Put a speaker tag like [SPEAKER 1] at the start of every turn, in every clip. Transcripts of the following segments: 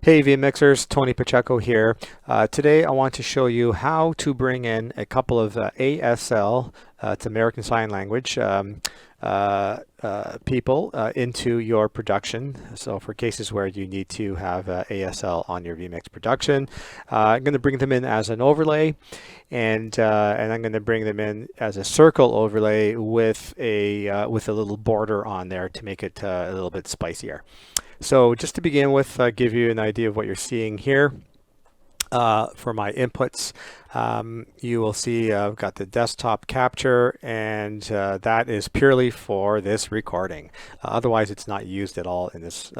[SPEAKER 1] Hey vMixers, Tony Pacheco here. Today I want to show you how to bring in a couple of ASL, it's American Sign Language, people into your production. So for cases where you need to have ASL on your vMix production, I'm going to bring them in as an overlay, and I'm going to bring them in as a circle overlay with a little border on there to make it a little bit spicier. So just to begin with, give you an idea of what you're seeing here. For my inputs, you will see I've got the desktop capture, and that is purely for this recording. Otherwise, it's not used at all in this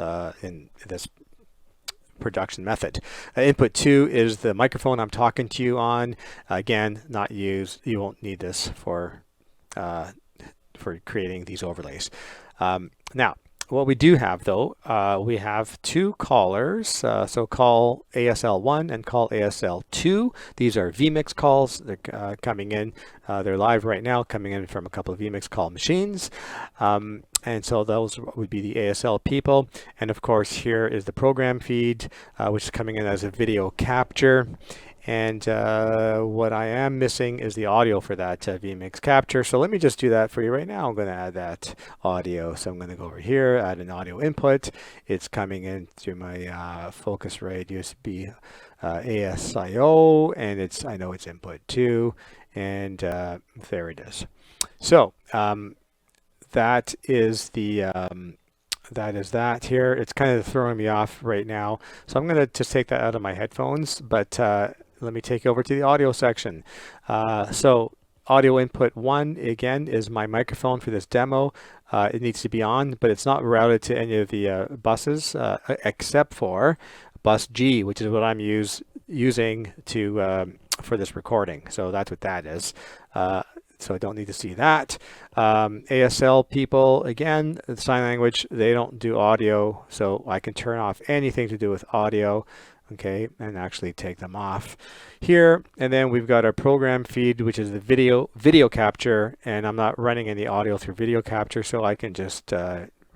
[SPEAKER 1] production method. Input 2 is the microphone I'm talking to you on. Again, not used. You won't need this for creating these overlays. Now, what we do have though, we have two callers, so call ASL1 and call ASL2. These are vMix calls. They're coming in, they're live right now, coming in from a couple of vMix call machines. And so those would be the ASL people. And of course, here is the program feed, which is coming in as a video capture. And what I am missing is the audio for that vMix capture. So let me just do that for you right now. I'm going to add that audio. So I'm going to go over here, add an audio input. It's coming in through my Focusrite USB ASIO, and I know it's input 2, and there it is. So that is that here. It's kind of throwing me off right now. So I'm going to just take that out of my headphones, but let me take you over to the audio section. So audio input 1, again, is my microphone for this demo. It needs to be on, but it's not routed to any of the buses except for bus G, which is what I'm using for this recording. So that's what that is. So I don't need to see that. ASL people, again, the sign language, they don't do audio, so I can turn off anything to do with audio, okay, and actually take them off here. And then we've got our program feed, which is the video capture, and I'm not running any audio through video capture, so I can just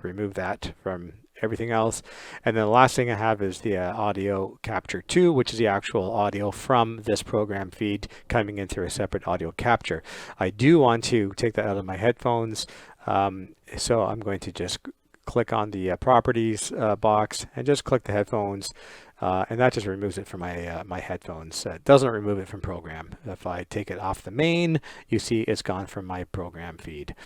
[SPEAKER 1] remove that from everything else. And then the last thing I have is the audio capture 2, which is the actual audio from this program feed coming in through a separate audio capture. I do want to take that out of my headphones, so I'm going to just click on the properties box and just click the headphones, and that just removes it from my headphones. It doesn't remove it from program. If I take it off the main, you see it's gone from my program feed.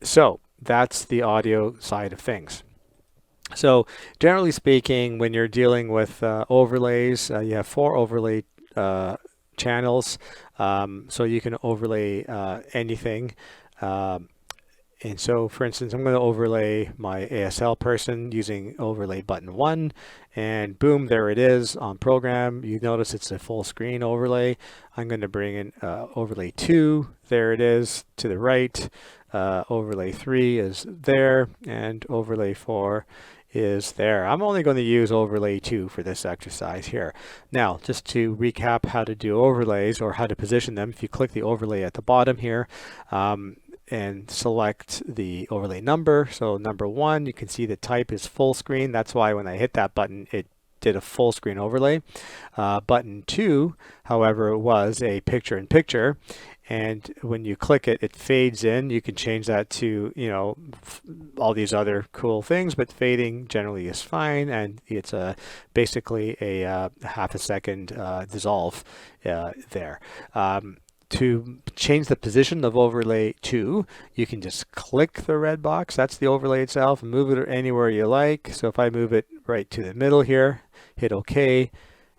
[SPEAKER 1] So that's the audio side of things. So generally speaking, when you're dealing with overlays, you have 4 overlay channels, so you can overlay anything. And so, for instance, I'm going to overlay my ASL person using overlay button 1, and boom, there it is on program. You notice it's a full screen overlay. I'm going to bring in overlay 2. There it is to the right. Overlay 3 is there, and overlay 4 is there. I'm only going to use overlay 2 for this exercise here. Now, just to recap how to do overlays or how to position them, if you click the overlay at the bottom here, and select the overlay number. So number 1, you can see the type is full screen. That's why when I hit that button, it did a full screen overlay. Button 2, however, was a picture-in-picture. And when you click it, it fades in. You can change that to, all these other cool things, but fading generally is fine. And it's basically a half a second dissolve there. To change the position of overlay 2, you can just click the red box. That's the overlay itself. Move it anywhere you like. So if I move it right to the middle here, hit OK,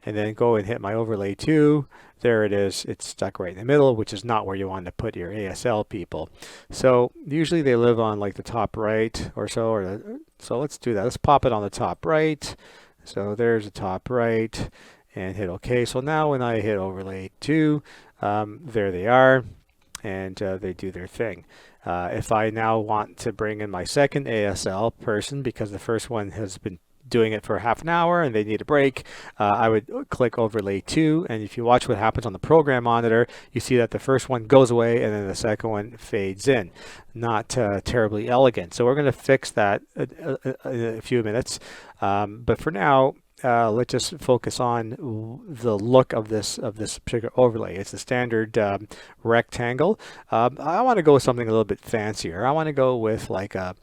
[SPEAKER 1] and then go and hit my overlay 2, there it is. It's stuck right in the middle, which is not where you want to put your ASL people. So usually they live on like the top right or so. So let's do that. Let's pop it on the top right. So there's the top right, and hit OK. So now when I hit overlay 2, there they are, and they do their thing. If I now want to bring in my second ASL person, because the first one has been doing it for half an hour and they need a break, I would click overlay 2, and if you watch what happens on the program monitor, you see that the first one goes away and then the second one fades in. Not terribly elegant. So we're going to fix that in a few minutes. But for now, let's just focus on the look of this particular overlay. It's a standard rectangle. I want to go with something a little bit fancier. I want to go with like a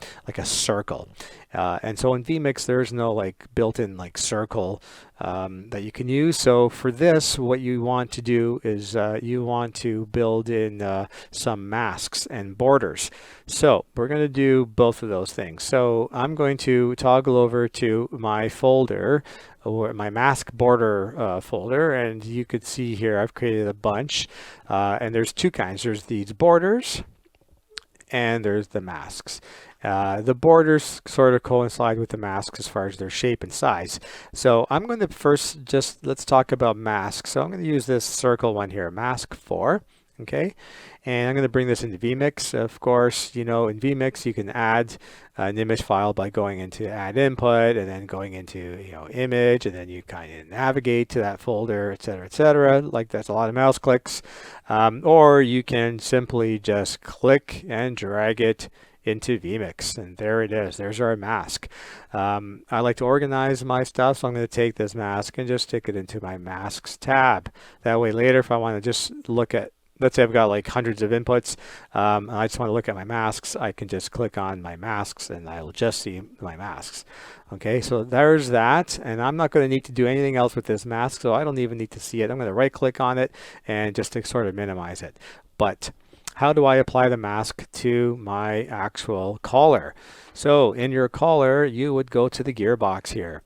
[SPEAKER 1] circle. And so in vMix, there's no like built-in like circle that you can use. So for this, what you want to do is you want to build in some masks and borders. So we're going to do both of those things. So I'm going to toggle over to my folder, or my mask border folder, and you could see here I've created a bunch, and there's two kinds. There's these borders and there's the masks. The borders sort of coincide with the masks as far as their shape and size. So I'm going to first let's talk about masks. So I'm going to use this circle one here, mask 4. Okay, and I'm going to bring this into vMix. Of course, you know, in vMix you can add an image file by going into add input and then going into, you know, image, and then you kind of navigate to that folder, etc., etc. Like that's a lot of mouse clicks, or you can simply just click and drag it into vMix, and there it is. There's our mask. I like to organize my stuff, so I'm going to take this mask and just stick it into my masks tab. That way later, if I want to just look at, let's say I've got like hundreds of inputs, and I just want to look at my masks, I can just click on my masks and I will just see my masks. Okay, so there's that, and I'm not going to need to do anything else with this mask, so I don't even need to see it. I'm going to right click on it and just to sort of minimize it. But how do I apply the mask to my actual collar? So in your collar, you would go to the gearbox here.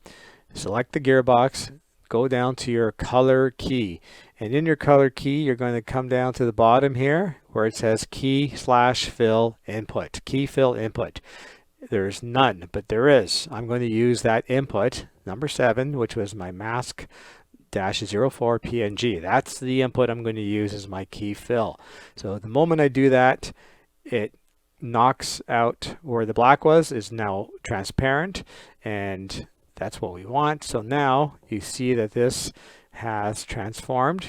[SPEAKER 1] Select the gearbox, go down to your color key. And in your color key, you're going to come down to the bottom here where it says key/fill input, key fill input. There's none, but there is. I'm going to use that input, number 7, which was my mask -04 PNG. That's the input I'm going to use as my key fill. So the moment I do that, it knocks out where the black was, is now transparent, and that's what we want. So now you see that this has transformed.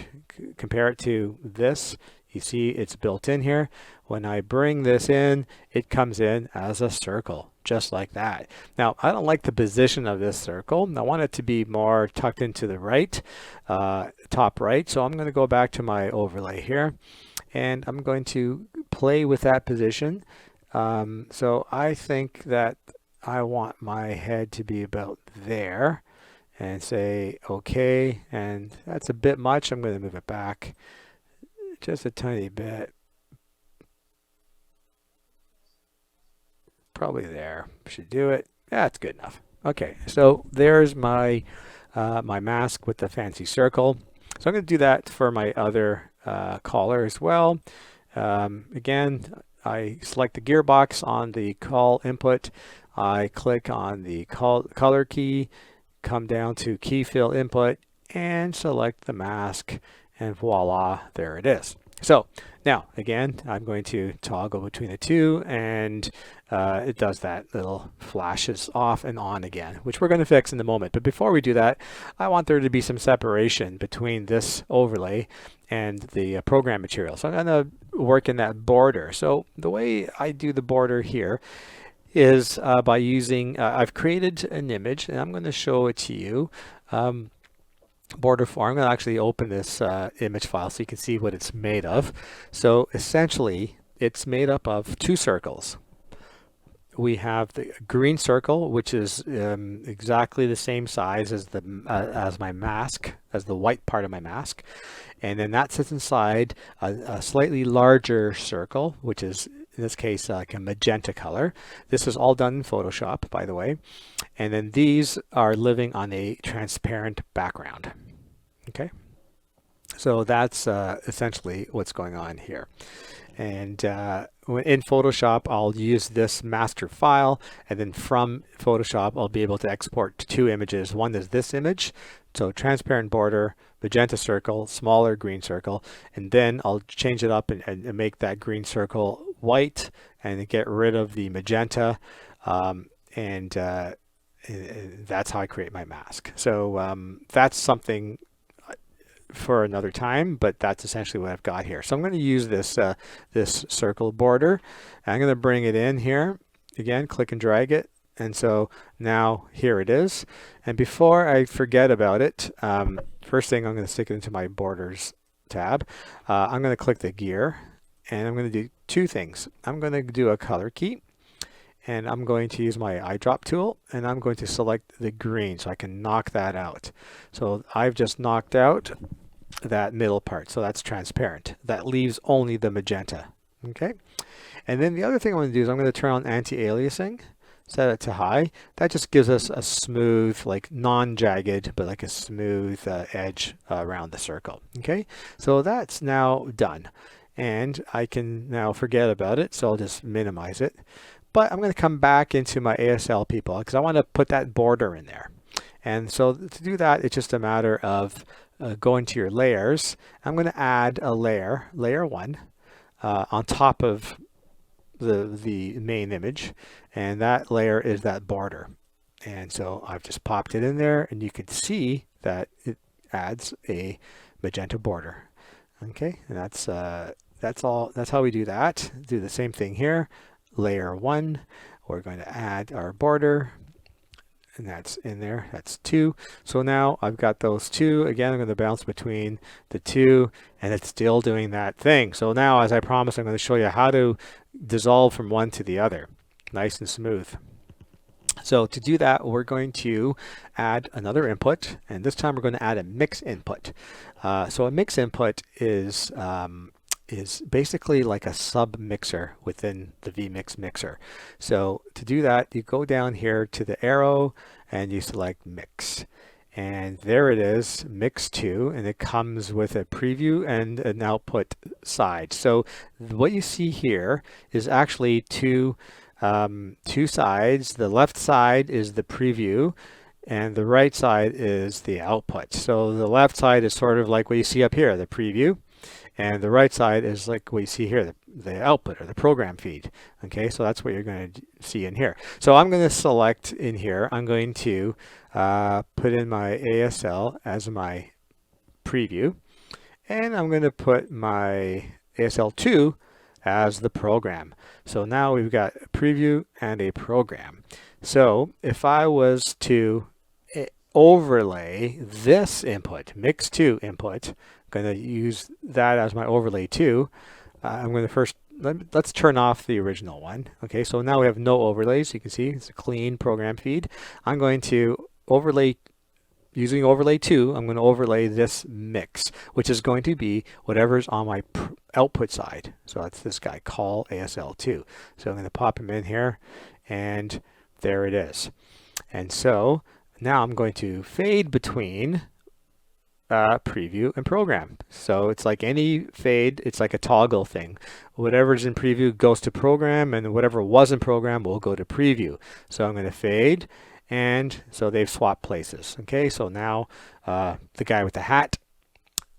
[SPEAKER 1] Compare it to this. You see it's built in here. When I bring this in, it comes in as a circle, just like that. Now, I don't like the position of this circle. I want it to be more tucked into the right, top right. So I'm going to go back to my overlay here, and I'm going to play with that position. So I think that I want my head to be about there, and say okay, and that's a bit much. I'm going to move it back just a tiny bit, probably there. Should do it. That's good enough. Okay, so there's my my mask with the fancy circle. So I'm going to do that for my other collar as well. Again, I select the gearbox on the call input. I click on the color key, come down to key fill input, and select the mask, and voila, there it is. So now again, I'm going to toggle between the two, and it does that little flashes off and on again, which we're going to fix in a moment. But before we do that, I want there to be some separation between this overlay and the program material. So I'm going to work in that border. So the way I do the border here is by using, I've created an image, and I'm going to show it to you. Border 4, I'm going to actually open this image file so you can see what it's made of. So essentially, it's made up of two circles. We have the green circle, which is exactly the same size as as my mask, as the white part of my mask, and then that sits inside a slightly larger circle, which is in this case like a magenta color. This is all done in Photoshop, by the way, and then these are living on a transparent background. Okay, so that's essentially what's going on here. And in Photoshop, I'll use this master file, and then from Photoshop, I'll be able to export two images. One is this image, so transparent border, magenta circle, smaller green circle, and then I'll change it up and make that green circle white and get rid of the magenta, and that's how I create my mask. So that's something for another time, but that's essentially what I've got here. So I'm going to use this this circle border. I'm going to bring it in here. Again, click and drag it. And so now here it is. And before I forget about it, first thing I'm going to stick it into my borders tab. I'm going to click the gear, and I'm going to do two things. I'm going to do a color key, and I'm going to use my eyedrop tool, and I'm going to select the green so I can knock that out. So I've just knocked out that middle part, so that's transparent. That leaves only the magenta. Okay, and then the other thing I'm going to do is I'm going to turn on anti-aliasing, set it to high. That just gives us a smooth, like non-jagged, but like a smooth edge around the circle. Okay, so that's now done, and I can now forget about it, so I'll just minimize it. But I'm going to come back into my ASL people because I want to put that border in there. And so to do that, it's just a matter of going to your layers. I'm going to add a layer, layer 1, on top of the main image, and that layer is that border. And so I've just popped it in there, and you can see that it adds a magenta border. Okay, and that's all. That's how we do that. Do the same thing here. Layer 1, we're going to add our border, and that's in there. That's 2. So now I've got those 2. Again, I'm going to bounce between the 2, and it's still doing that thing. So now, as I promised, I'm going to show you how to dissolve from one to the other, nice and smooth. So to do that, we're going to add another input, and this time we're going to add a mix input. So a mix input is basically like a sub mixer within the vMix mixer. So to do that, you go down here to the arrow and you select mix. And there it is, mix 2, and it comes with a preview and an output side. So what you see here is actually two sides. The left side is the preview, and the right side is the output. So the left side is sort of like what you see up here, the preview, and the right side is like what you see here, the output or the program feed. Okay, so that's what you're going to see in here. So I'm going to select in here, I'm going to put in my ASL as my preview, and I'm going to put my ASL2 as the program. So now we've got a preview and a program. So if I was to overlay this input, mix 2 input, I'm going to use that as my overlay 2. I'm going to first, let's turn off the original one. Okay, so now we have no overlays. You can see it's a clean program feed. I'm going to overlay, using overlay 2, I'm going to overlay this mix, which is going to be whatever's on my output side. So that's this guy, call ASL2. So I'm going to pop him in here, and there it is. And so now I'm going to fade between preview and program. So it's like any fade, it's like a toggle thing. Whatever's in preview goes to program, and whatever was in program will go to preview. So I'm going to fade, and so they've swapped places. Okay, so now the guy with the hat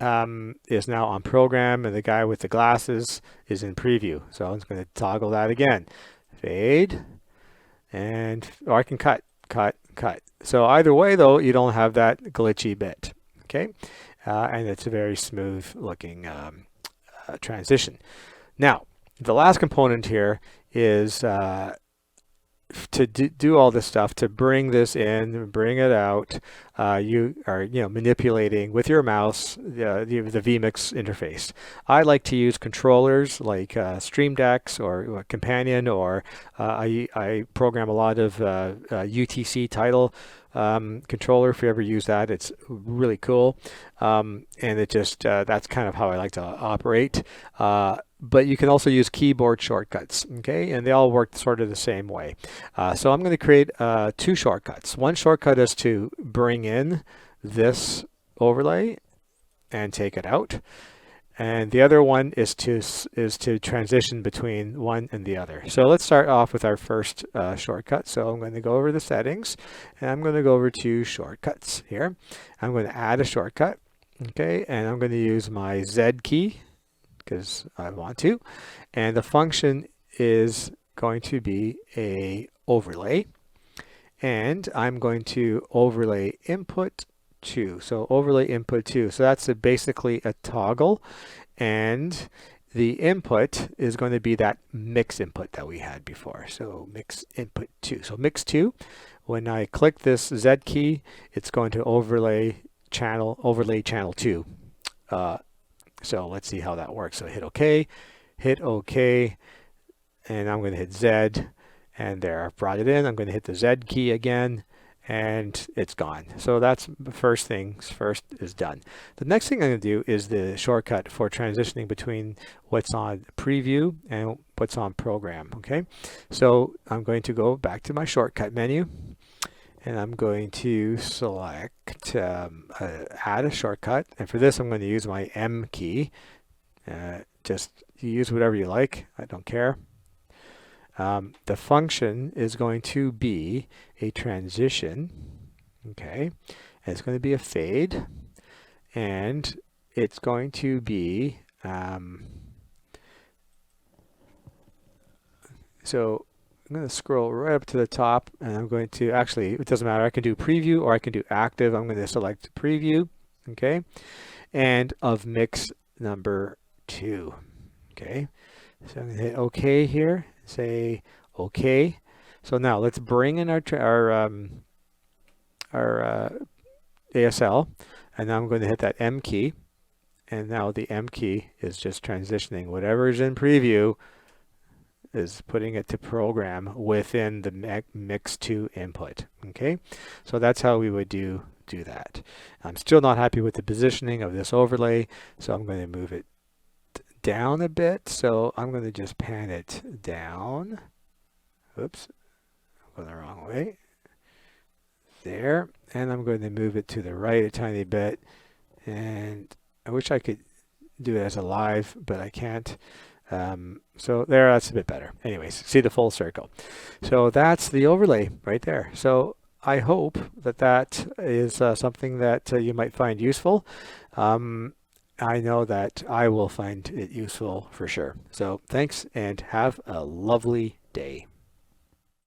[SPEAKER 1] is now on program, and the guy with the glasses is in preview. So I'm just going to toggle that again. Fade, and or I can cut. So either way, though, you don't have that glitchy bit. Okay, and it's a very smooth looking transition. Now, the last component here is to do all this stuff, to bring this in, bring it out. You are manipulating with your mouse the vMix interface. I like to use controllers like Stream Decks or Companion, or I program a lot of UTC title controller. If you ever use that, it's really cool, and it just that's kind of how I like to operate. But you can also use keyboard shortcuts, okay? And they all work sort of the same way. So I'm going to create 2 shortcuts. One shortcut is to bring in this overlay and take it out. And the other one is to transition between one and the other. So let's start off with our first shortcut. So I'm going to go over the settings, and I'm going to go over to shortcuts here. I'm going to add a shortcut, okay? And I'm going to use my Z key, because I want to, and the function is going to be a overlay, and I'm going to overlay input 2. So overlay input 2. So that's basically a toggle, and the input is going to be that mix input that we had before. So mix input 2. So mix 2, when I click this Z key, it's going to overlay channel 2. So let's see how that works. So hit OK, and I'm going to hit Z, and there, I've brought it in. I'm going to hit the Z key again, and it's gone. So that's first things first is done. The next thing I'm going to do is the shortcut for transitioning between what's on preview and what's on program. Okay, so I'm going to go back to my shortcut menu, and I'm going to select add a shortcut, and for this I'm going to use my M key. Just use whatever you like, I don't care. The function is going to be a transition, okay, and it's going to be a fade, and it's going to be so I'm going to scroll right up to the top, and I'm going to, actually, it doesn't matter, I can do preview or I can do active. I'm going to select preview, okay, and of mix number 2, okay. So I'm going to hit OK here, say OK. So now let's bring in our ASL, and now I'm going to hit that M key, and now the M key is just transitioning whatever is in preview, is putting it to program within the mix 2 input. Okay, so that's how we would do that. I'm still not happy with the positioning of this overlay, so I'm going to move it down a bit. So I'm going to just pan it down. Oops, I'm going the wrong way. There, and I'm going to move it to the right a tiny bit, and I wish I could do it as a live, but I can't. So there, that's a bit better. Anyways, see the full circle. So that's the overlay right there. So I hope that that is something that you might find useful. I know that I will find it useful for sure. So thanks, and have a lovely day.